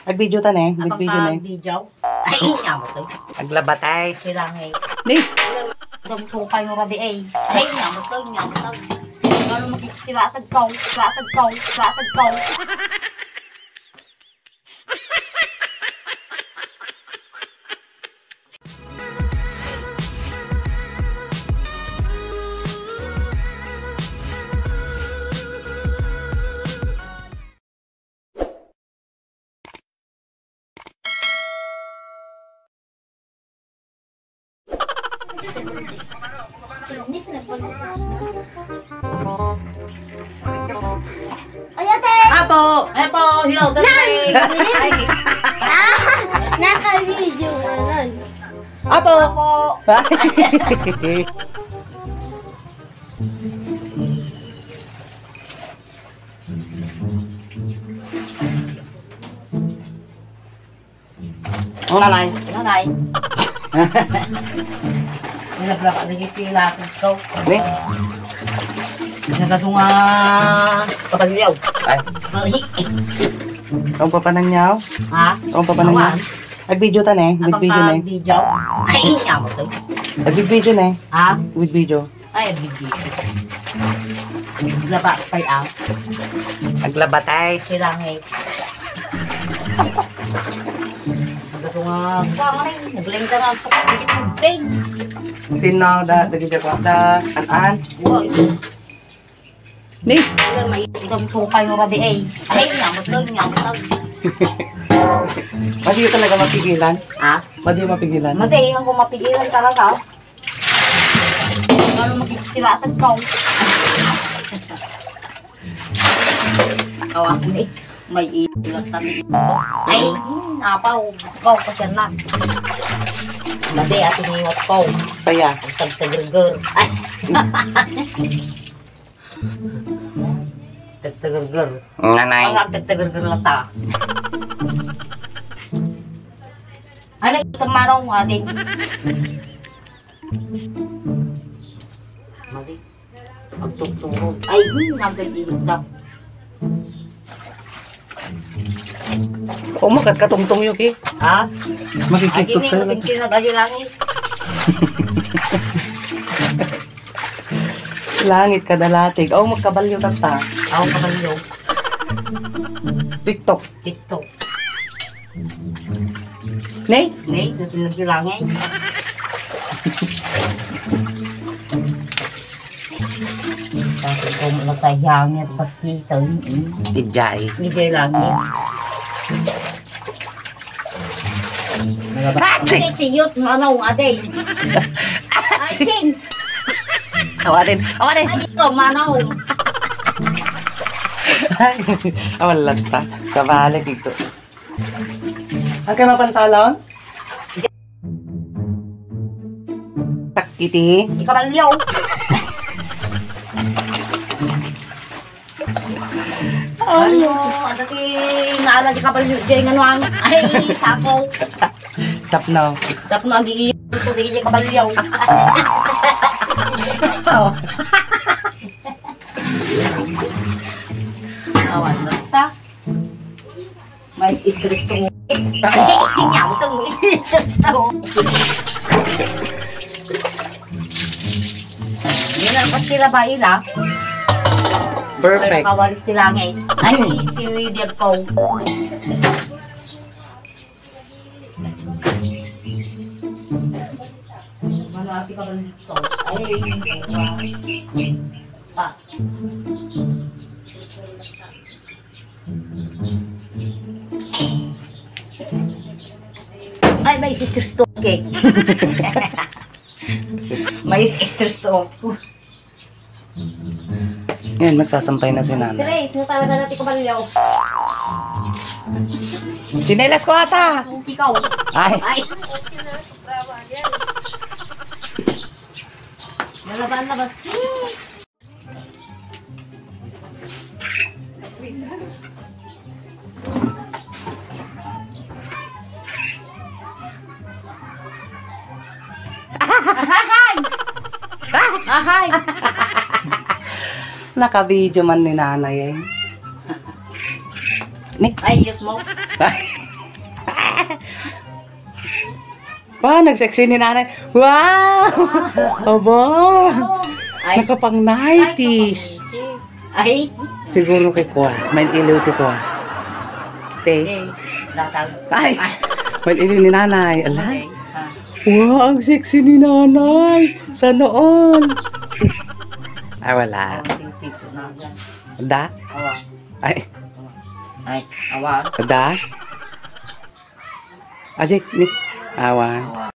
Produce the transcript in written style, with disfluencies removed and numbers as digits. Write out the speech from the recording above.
Ag-video tan eh. Abang Video na eh. video. Ay, nyamot eh. Aglabat ay. Silang eh. Ni. Dam sukay ng rabi eh. Ay, nyamot eh, nyamot eh. Gano'n makikisilatag ko, silatag ko, silatag ko. Ay, ate! Apo! Epo, hello, galing. Ay, Naka-video na nun. Apo! Apo. Oh, nanay. Nanay. Nilabla ka nagitilatag ko. Ni. Nagado nga kapagyaw. Ay. Ang papanang niyaw. Ha? Ang papanang niyaw. Ag-video tan eh. With video na eh. Video. Ay, nyamot eh. Ag-video na eh. Ha? With video. Ay, video. Laba pay out. Aglabat ay. Silang eh. Nagado nga panganay. Nagling ka nga sa kapagit ng bing. Sino da dagi ko da an. Wow. Ni. Ilang may itong sukay ng rabi eh. Ay, nyamot eh, nyamot eh. Madi ka talaga mapigilan. Ha? Madi mapigilan. Mati, ang kung mapigilan talaga. Gano'n makikisilatag ko. Kawakin eh. May ilatan ito. Ay, napaw. Baw pa siya na. Mati, ating iwat ko. Kaya. Tagtagargar. Ay. Tagtagargar. Nanay. Ang tagtagargar lata. Ano itong marong ating? Mali. Pagtuturo. Ay, nagagilid daw. O makat katungtong yuki. Ha? Magkikiktok Ay, sa'yo. hindi ko pinag-alilangin. Langit kadalatig. O magkabalyo kanta. Ako kabalyo. TikTok. TikTok. Nay. Hindi ko pinag-alilangin. Tapos ko matayangin at pasitaw. Ijay. Hindi langin. Atsing! Hindi tiyot manong aday. Atsing! Awarin. Awarin. Ay, ito manong. Awan lanta. Kabalik dito. Ang kayo mapantalon? Takiti. Ikaw balyaw. Ano? Ano ki naalala di ka balyaw. Diyan nga nuang. Ay, sako. Tapno. Tapos na di ito di ka balyaw. Awan basta. May stress to mo. Nyaw to mo. Stress to mo. Yan ang pastila ba ila? Perfect. Kawalis tilangay. Ay, tiwidiyag ko. Ano ati ka ba nito? Ay, pa. Ay, may sister stove cake. May sister stove. Yan, magsasampay na si Nana. Tres, no talaga natin kabalyaw. Chinelas ko ata! Ikaw. Ay! Ay. Nalaban-labas. Ahay! Ahay! Naka-video man ni nanay eh. Ni? Ay, yut mo. Ay, Pa, nagsexy ni nanay. Wow! Aba! Ay, Nakapang 90s. ay, Siguro kay Kwa. May iliw ti Kwa. Te. eh, datang. Ay! May iliw ni nanay. Ala? Okay, ha. Wow, ang sexy ni nanay. Sa noon. Ay, wala. Ang titip na yan. Da? Awa. Ay, Ay, awa. da? Ajik, ni. Awan. Awa.